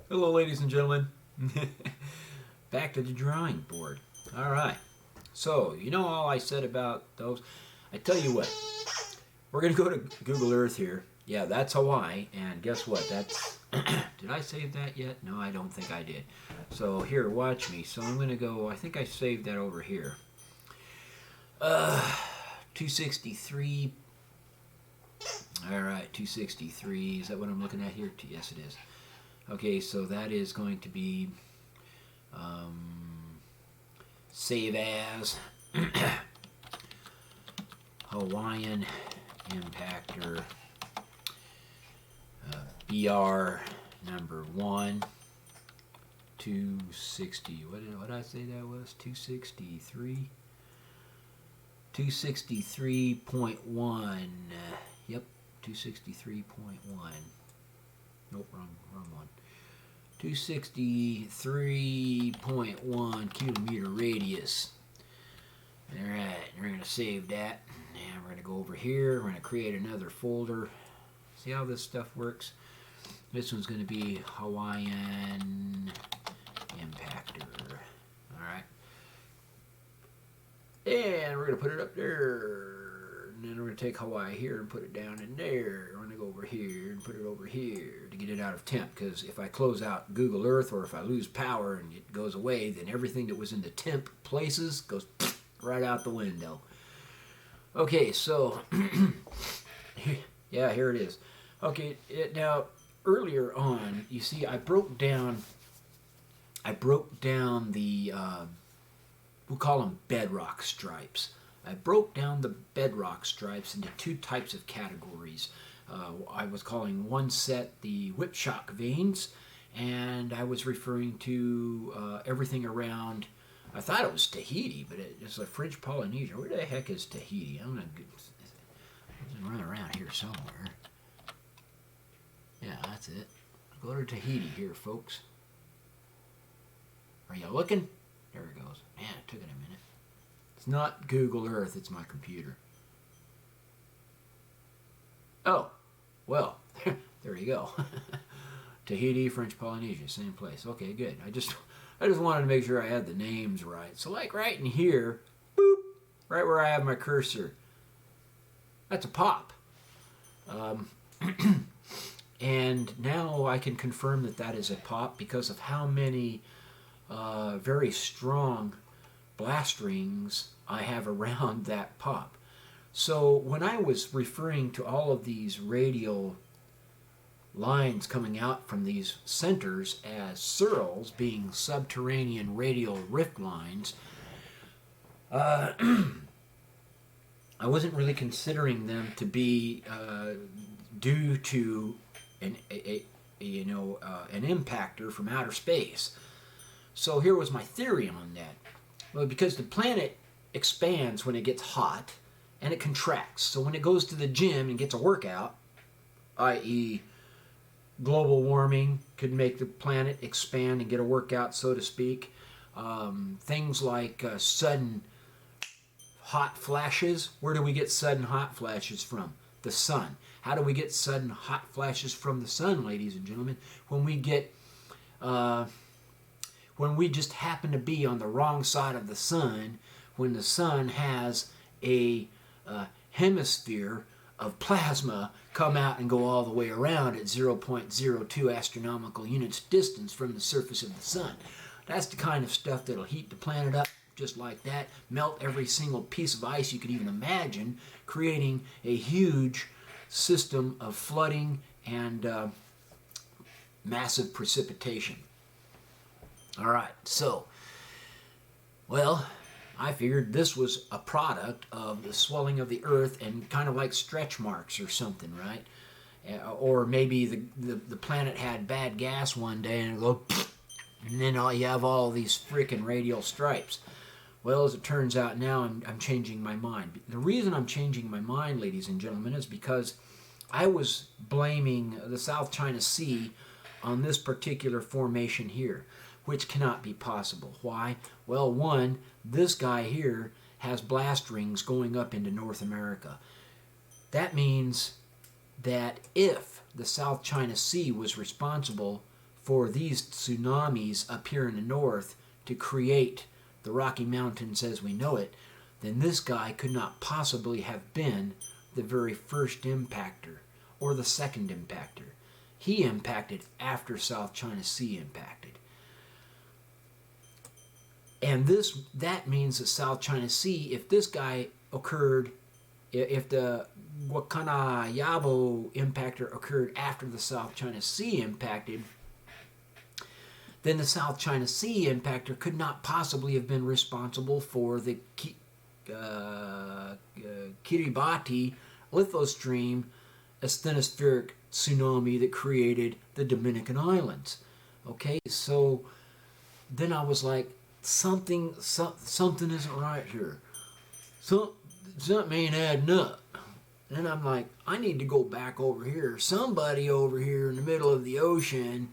Hello, ladies and gentlemen. Back to the drawing board. All right. So, you know all I said about those? I tell you what, we're going to go to Google Earth here. Yeah, that's Hawaii. And guess what? That's. Did I save that yet? No, I don't think I did. So, here, watch me. So, I'm going to go. I think I saved that over here. 263. All right, 263. Is that what I'm looking at here? Yes, it is. Okay, so that is going to be save as Hawaiian impactor BR number 1 260. What did I say that was? 263. 263.1. Yep, 263.1. Nope, wrong one. 263.1 kilometer radius. Alright, we're going to save that. And we're going to go over here. We're going to create another folder. See how this stuff works? This one's going to be Hawaiian impactor. Alright. And we're going to put it up there. And then we're going to take Hawaii here and put it down in there. We're going to go over here and put it over here to get it out of temp. Because if I close out Google Earth or if I lose power and it goes away, then everything that was in the temp places goes right out the window. Okay, so yeah, here it is. Okay, now earlier on, you see, I broke down the we'll call them bedrock stripes. I broke down the bedrock stripes into two types of categories. I was calling one set the whipshock veins, and I was referring to everything around. I thought it was Tahiti, but it's a French Polynesia. Where the heck is Tahiti? I'm gonna run around here somewhere. Yeah, that's it. Go to Tahiti here, folks. Are you looking? There it goes. Man, it took it a minute. It's not Google Earth, it's my computer. Oh, well, there you go. Tahiti, French Polynesia, same place. Okay, good. I just wanted to make sure I had the names right. So like right in here, boop, right where I have my cursor, that's a pop. And now I can confirm that that is a pop because of how many very strong blast rings I have around that pop. So when I was referring to all of these radial lines coming out from these centers as surls, being subterranean radial rift lines, I wasn't really considering them to be due to an impactor from outer space. So here was my theory on that. Well, because the planet expands when it gets hot, and it contracts. So when it goes to the gym and gets a workout, i.e. global warming could make the planet expand and get a workout, so to speak. Things like sudden hot flashes. Where do we get sudden hot flashes from? The sun. How do we get sudden hot flashes from the sun, ladies and gentlemen? When we just happen to be on the wrong side of the sun, when the sun has a hemisphere of plasma come out and go all the way around at 0.02 astronomical units distance from the surface of the sun. That's the kind of stuff that'll heat the planet up just like that, melt every single piece of ice you could even imagine, creating a huge system of flooding and massive precipitation. All right, so, well, I figured this was a product of the swelling of the earth and kind of like stretch marks or something, right? Or maybe the planet had bad gas one day and it'll go, and then you have all these freaking radial stripes. Well, as it turns out now, I'm changing my mind. The reason I'm changing my mind, ladies and gentlemen, is because I was blaming the South China Sea on this particular formation here, which cannot be possible. Why? Well, one, this guy here has blast rings going up into North America. That means that if the South China Sea was responsible for these tsunamis up here in the north to create the Rocky Mountains as we know it, then this guy could not possibly have been the very first impactor or the second impactor. He impacted after South China Sea impacted. And that means that South China Sea, if this guy occurred, if the Wakana-Yabo impactor occurred after the South China Sea impacted, then the South China Sea impactor could not possibly have been responsible for the Kiribati lithostream asthenospheric tsunami that created the Dominican Islands. Okay, so then I was like, something isn't right here. Something ain't adding up. Then I'm like, I need to go back over here. Somebody over here in the middle of the ocean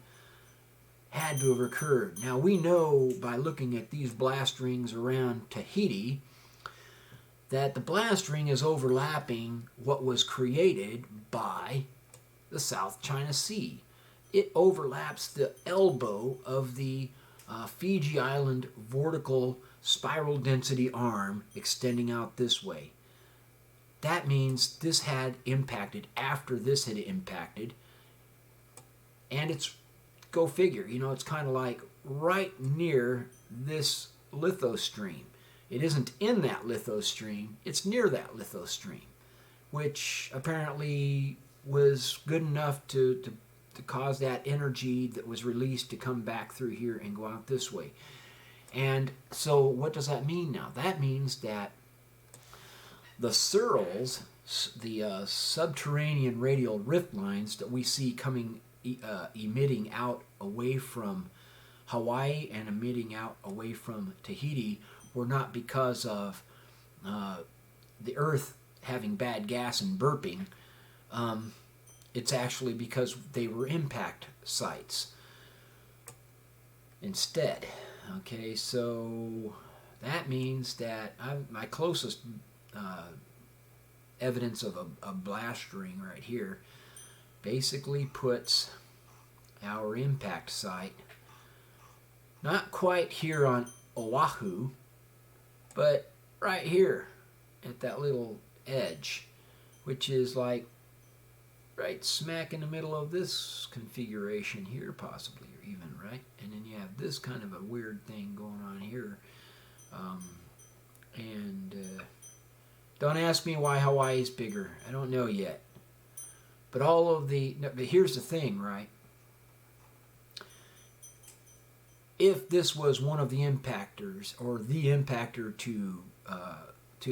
had to have occurred. Now we know by looking at these blast rings around Tahiti that the blast ring is overlapping what was created by the South China Sea. It overlaps the elbow of the Fiji Island vortical spiral density arm extending out this way. That means this had impacted after this had impacted, and it's, go figure, it's kind of like right near this lithostream. It isn't in that lithostream, it's near that lithostream, which apparently was good enough to cause that energy that was released to come back through here and go out this way. And so what does that mean now? That means that the SURLs, the subterranean radial rift lines that we see coming, emitting out away from Hawaii and emitting out away from Tahiti, were not because of the Earth having bad gas and burping. It's actually because they were impact sites instead. Okay, so that means that my closest evidence of a blast ring right here basically puts our impact site not quite here on Oahu, but right here at that little edge, which is like right smack in the middle of this configuration here, possibly, or even, right? And then you have this kind of a weird thing going on here. Don't ask me why Hawaii's bigger. I don't know yet. But but here's the thing, right? If this was one of the impactors, or the impactor to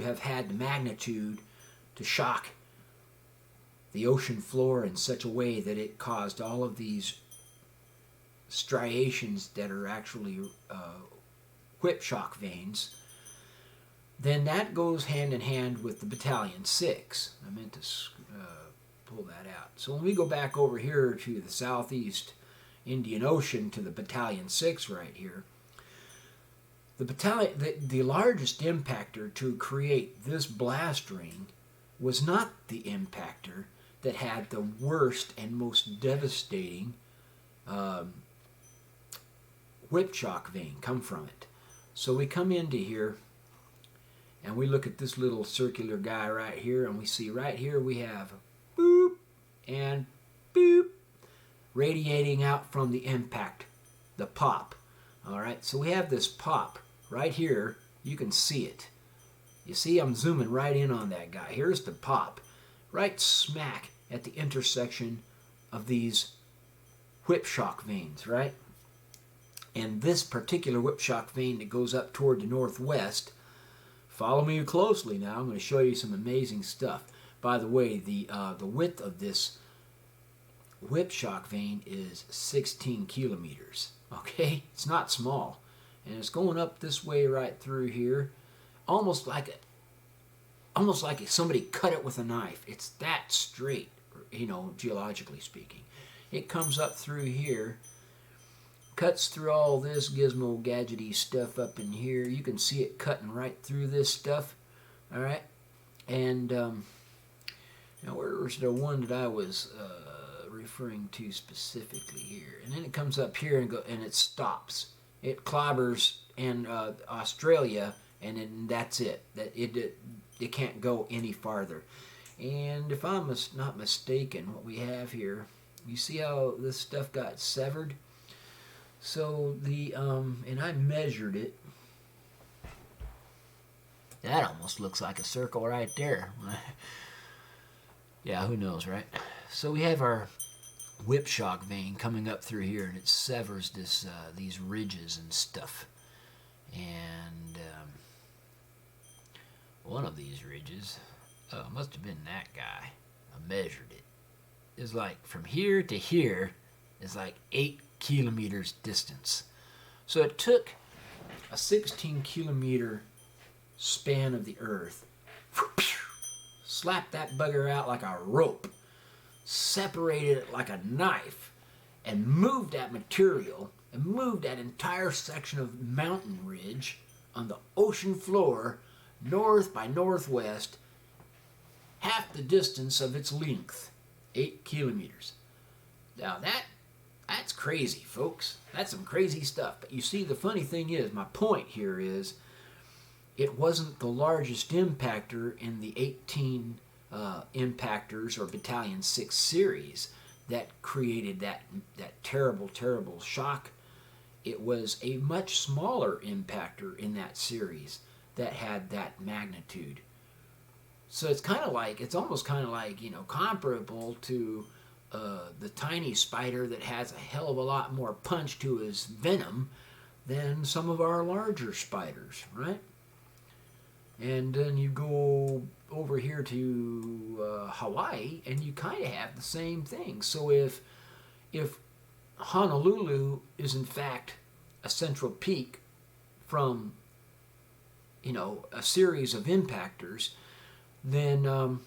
have had the magnitude to shock the ocean floor in such a way that it caused all of these striations that are actually whip shock veins, then that goes hand in hand with the Battalion 6. I meant to pull that out. So when we go back over here to the southeast Indian Ocean to the Battalion 6 right here, the largest impactor to create this blast ring was not the impactor that had the worst and most devastating whip shock vein come from it. So we come into here and we look at this little circular guy right here, and we see right here we have boop and boop radiating out from the impact, the pop. All right, so we have this pop right here. You can see it. You see, I'm zooming right in on that guy. Here's the pop, right smack at the intersection of these whip shock veins, right? And this particular whip shock vein that goes up toward the northwest, follow me closely now, I'm going to show you some amazing stuff. By the way, the width of this whip shock vein is 16 kilometers, okay? It's not small. And it's going up this way right through here, almost like somebody cut it with a knife. It's that straight, geologically speaking. It comes up through here, cuts through all this gizmo gadgety stuff up in here. You can see it cutting right through this stuff. All right, and now where's the one that I was referring to specifically here? And then it comes up here and it stops. It clobbers in Australia, and then that's it. It can't go any farther. And if I'm not mistaken, what we have here, you see how this stuff got severed? So and I measured it. That almost looks like a circle right there. Yeah, who knows, right? So we have our whip shock vein coming up through here, and it severs these ridges and stuff. And one of these ridges, must have been that guy. I measured it. It's like from here to here is like 8 kilometers distance. So it took a 16 kilometer span of the earth, slapped that bugger out like a rope, separated it like a knife, and moved that material and moved that entire section of mountain ridge on the ocean floor north by northwest half the distance of its length, 8 kilometers. Now that's crazy, folks. That's some crazy stuff. But you see, the funny thing is, my point here is, it wasn't the largest impactor in the 18 impactors or Battalion 6 series that created that terrible, terrible shock. It was a much smaller impactor in that series that had that magnitude. So it's almost kind of like, comparable to the tiny spider that has a hell of a lot more punch to his venom than some of our larger spiders, right? And then you go over here to Hawaii, and you kind of have the same thing. So if Honolulu is in fact a central peak from a series of impactors, then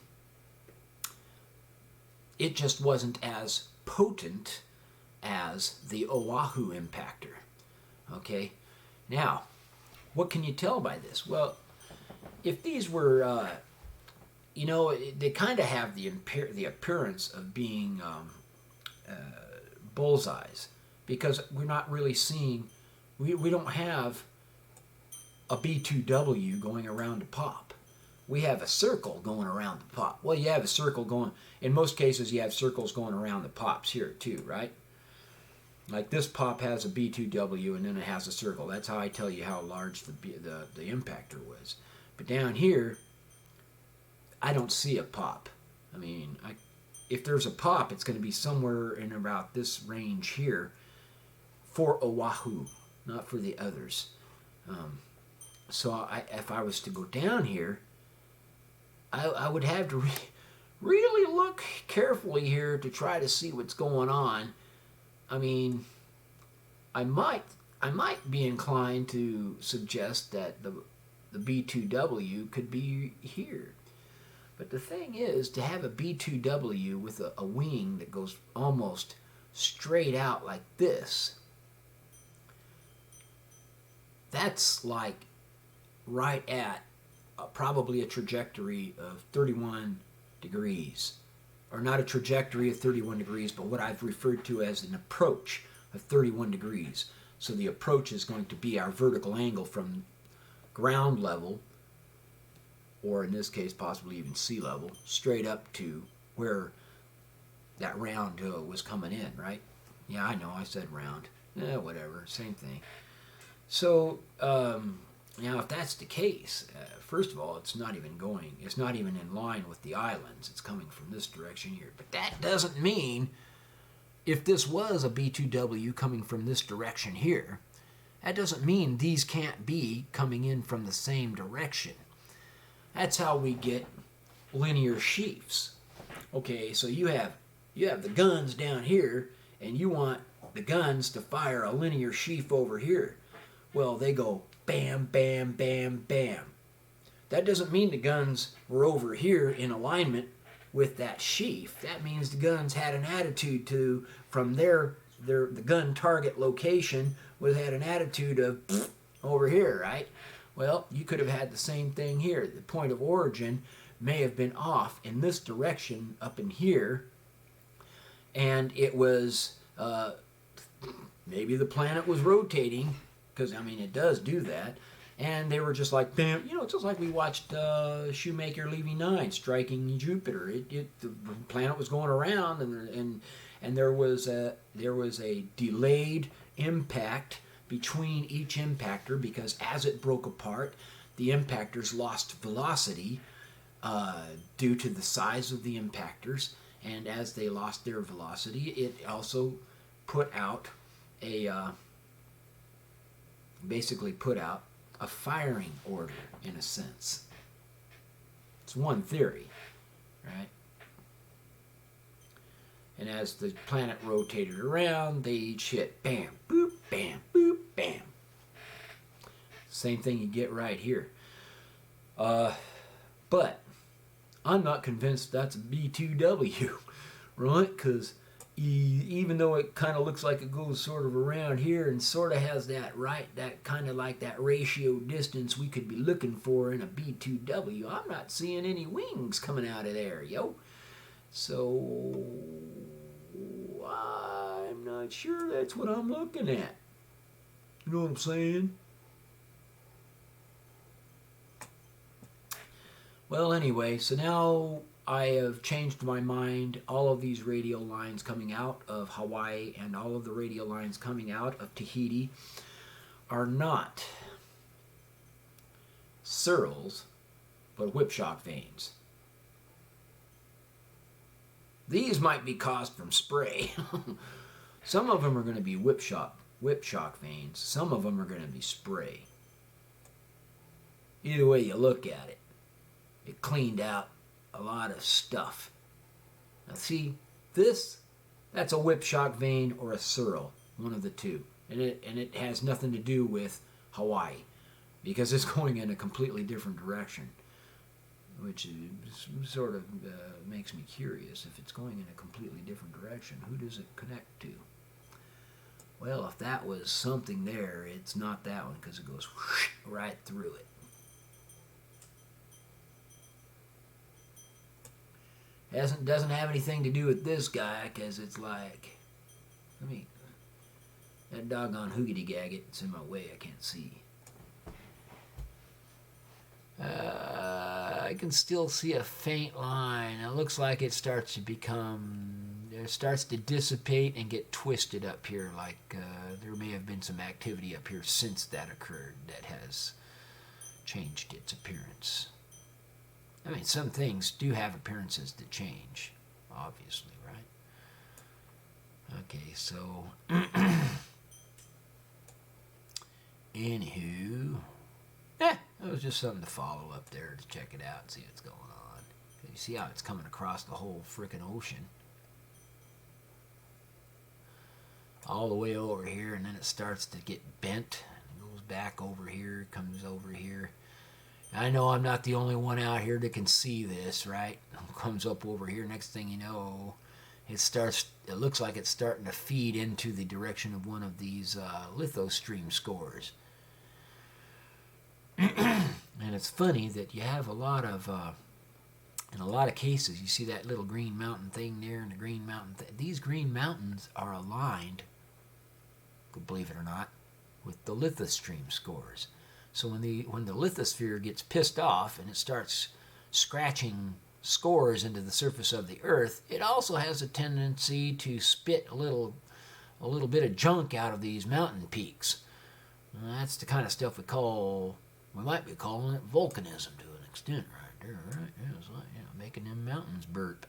it just wasn't as potent as the Oahu impactor. Okay, now what can you tell by this? Well, if these were, they kind of have the appearance of being bullseyes, because we're not really seeing, we don't have a B2W going around a pop. We have a circle going around the pop. Well, you have a circle going, in most cases you have circles going around the pops here too, right? Like this pop has a B2W and then it has a circle. That's how I tell you how large the impactor was. But down here, I don't see a pop. I mean, if there's a pop, it's going to be somewhere in about this range here for Oahu, not for the others. So if I was to go down here, I would have to really look carefully here to try to see what's going on. I mean, I might be inclined to suggest that the B2W could be here. But the thing is, to have a B2W with a wing that goes almost straight out like this, that's like right at probably a trajectory of 31 degrees. Or not a trajectory of 31 degrees, but what I've referred to as an approach of 31 degrees. So the approach is going to be our vertical angle from ground level, or in this case possibly even sea level, straight up to where that round was coming in, right? Yeah, I know, I said round. Whatever, same thing. So now if that's the case, first of all, it's not even in line with the islands. It's coming from this direction here. But that doesn't mean, if this was a B2W coming from this direction here, that doesn't mean these can't be coming in from the same direction. That's how we get linear sheaths. Okay, so you have the guns down here, and you want the guns to fire a linear sheaf over here. Well, they go bam, bam, bam, bam. That doesn't mean the guns were over here in alignment with that sheaf. That means the guns had an attitude from the gun target location had an attitude of over here, right? Well, you could have had the same thing here. The point of origin may have been off in this direction up in here, and it was maybe the planet was rotating, because I mean it does do that, and they were just like, bam, you know, just like we watched Shoemaker leaving 9 striking Jupiter. The planet was going around, and there was a delayed impact between each impactor, because as it broke apart, the impactors lost velocity due to the size of the impactors, and as they lost their velocity, it also put out basically put out a firing order, in a sense. It's one theory, right? And as the planet rotated around, they each hit bam, boop, bam. Same thing you get right here. But I'm not convinced that's a B2W, right? Because even though it kind of looks like it goes sort of around here and sort of has that kind of like that ratio distance we could be looking for in a B2W, I'm not seeing any wings coming out of there, yo. So I'm not sure that's what I'm looking at. You know what I'm saying? Well, anyway, so now I have changed my mind. All of these radio lines coming out of Hawaii and all of the radio lines coming out of Tahiti are not cirrus, but whipshock veins. These might be caused from spray. Some of them are going to be whipshock veins. Some of them are going to be spray. Either way you look at it, it cleaned out a lot of stuff. Now see, that's a whipshock vein or a cirrus, one of the two. And it has nothing to do with Hawaii, because it's going in a completely different direction, which sort of makes me curious. If it's going in a completely different direction, who does it connect to? Well, if that was something there, it's not that one, because it goes right through it. Doesn't have anything to do with this guy, because it's like, that doggone hoogity gag, it's in my way, I can't see. I can still see a faint line. It looks like it starts to dissipate and get twisted up here, like there may have been some activity up here since that occurred that has changed its appearance. I mean, some things do have appearances that change, obviously, right? Okay, so anywho, that was just something to follow up there to check it out and see what's going on. You see how it's coming across the whole frickin' ocean, all the way over here, and then it starts to get bent and goes back over here, comes over here. I know I'm not the only one out here that can see this, right? It comes up over here, next thing you know, it looks like it's starting to feed into the direction of one of these lithostream scores. And it's funny that you have a lot of, in a lot of cases, you see that little green mountain thing there, and the green mountain these green mountains are aligned, believe it or not, with the lithostream scores. So when the lithosphere gets pissed off and it starts scratching scores into the surface of the Earth, it also has a tendency to spit a little bit of junk out of these mountain peaks. And that's the kind of stuff we might be calling it volcanism to an extent right there, right? Yeah, it's like, making them mountains burp.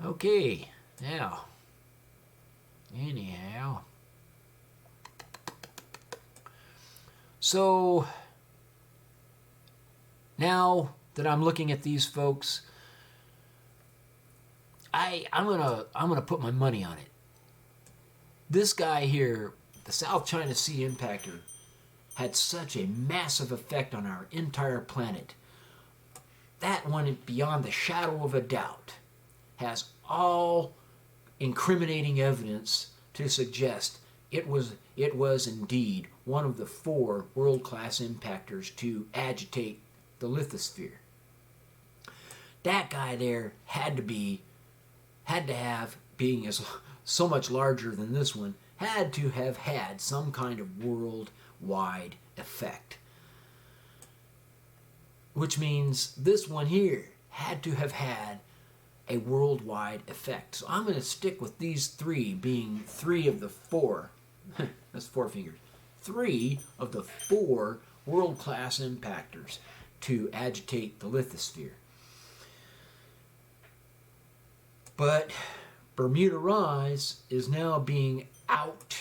Okay, now, anyhow. So now that I'm looking at these folks, I'm gonna put my money on it. This guy here, the South China Sea impactor, had such a massive effect on our entire planet. That one, beyond the shadow of a doubt, has all incriminating evidence to suggest it was indeed one of the 4 world-class impactors to agitate the lithosphere. That guy there had to be had to have, being as so much larger than this one, had to have had some kind of worldwide effect. Which means this one here had to have had a worldwide effect. So I'm going to stick with these three being three of the four. That's four fingers. Three of the four world-class impactors to agitate the lithosphere. But Bermuda Rise is now being out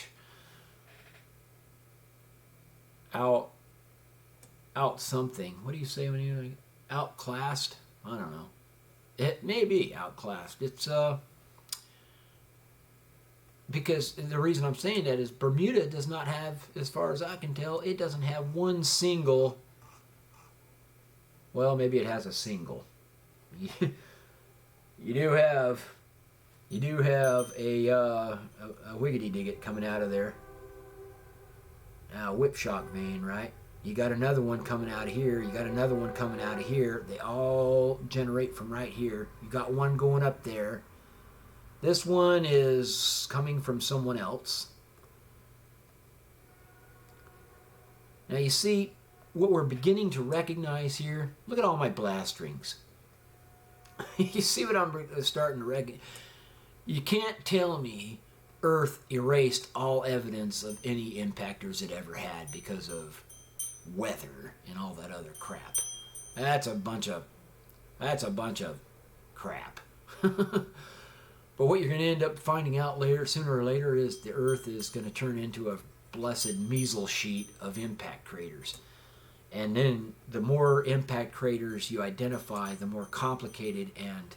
something. What do you say when you outclassed? I don't know. It may be outclassed. It's because the reason I'm saying that is Bermuda does not have, as far as I can tell, it doesn't have one single. Well, maybe it has a single. You do have a wiggity digit coming out of there. Whip shock vein, right? You got another one coming out of here. You got another one coming out of here. They all generate from right here. You got one going up there. This one is coming from someone else. Now you see what we're beginning to recognize here. Look at all my blast rings. You see what I'm starting to recognize? You can't tell me Earth erased all evidence of any impactors it ever had because of weather and all that other crap. That's a bunch of crap. But what you're going to end up finding out later, sooner or later, is the Earth is going to turn into a blessed measles sheet of impact craters. And then the more impact craters you identify, the more complicated and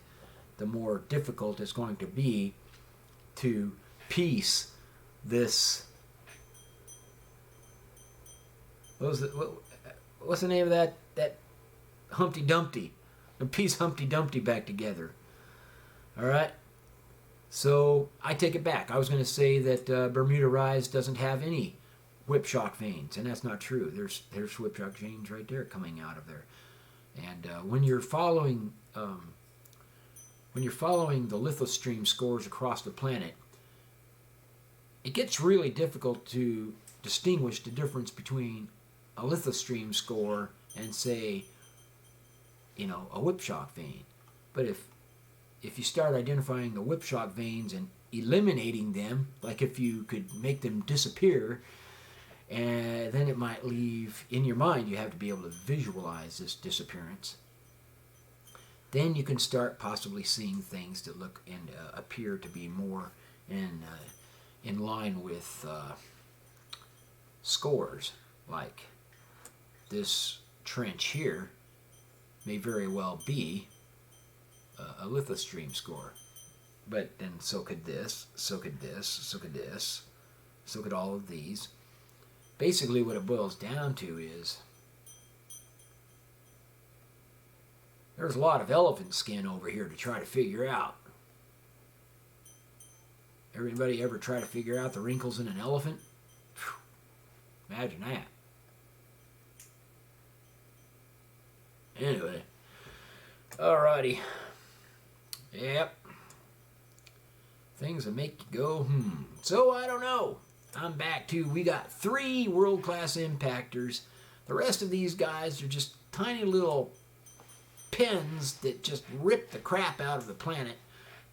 the more difficult it's going to be to piece this. What's the name of that Humpty Dumpty? And piece Humpty Dumpty back together. All right. So I take it back. I was going to say that Bermuda Rise doesn't have any whip shock veins, and that's not true. There's whip shock veins right there coming out of there. And when you're following the lithostream scores across the planet, it gets really difficult to distinguish the difference between a lithostream score and, say, a whip shock vein. But if you start identifying the whip shock veins and eliminating them, like if you could make them disappear, and then it might leave, in your mind, you have to be able to visualize this disappearance. Then you can start possibly seeing things that look and appear to be more in line with scores, like this trench here may very well be a lithostream score. But then so could this, so could this, so could this, so could all of these. Basically what it boils down to is there's a lot of elephant skin over here to try to figure out. Everybody ever try to figure out the wrinkles in an elephant? Whew. Imagine that. Anyway. Alrighty. Yep. Things that make you go, So I don't know. I'm back to, we got 3 world-class impactors. The rest of these guys are just tiny little pins that just rip the crap out of the planet,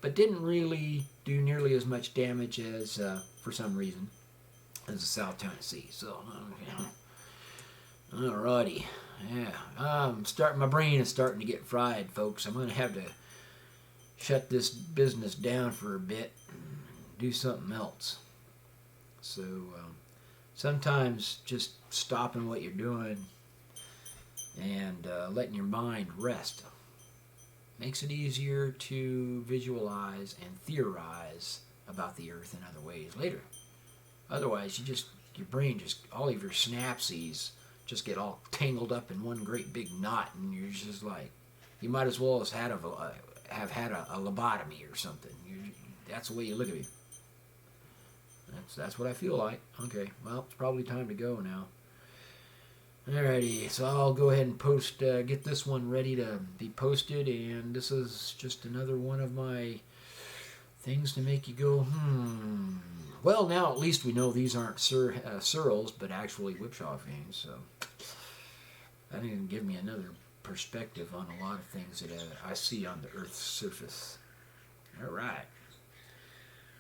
but didn't really do nearly as much damage as, for some reason, as the South Tennessee. So, alrighty. Yeah, my brain is starting to get fried, folks. I'm going to have to shut this business down for a bit and do something else. So sometimes just stopping what you're doing and letting your mind rest makes it easier to visualize and theorize about the Earth in other ways later. Otherwise, your brain all of your synapses just get all tangled up in one great big knot, and you're just like, you might as well have had a lobotomy or something. That's the way you look at me. That's what I feel like. Okay, well, it's probably time to go now. Alrighty, so I'll go ahead and get this one ready to be posted, and this is just another one of my Things to make you go, Well, now at least we know these aren't searles, but actually whipshaw fins. So that didn't give me another perspective on a lot of things that I see on the Earth's surface. All right.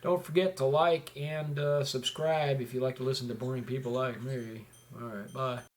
Don't forget to like and subscribe if you like to listen to boring people like me. All right, bye.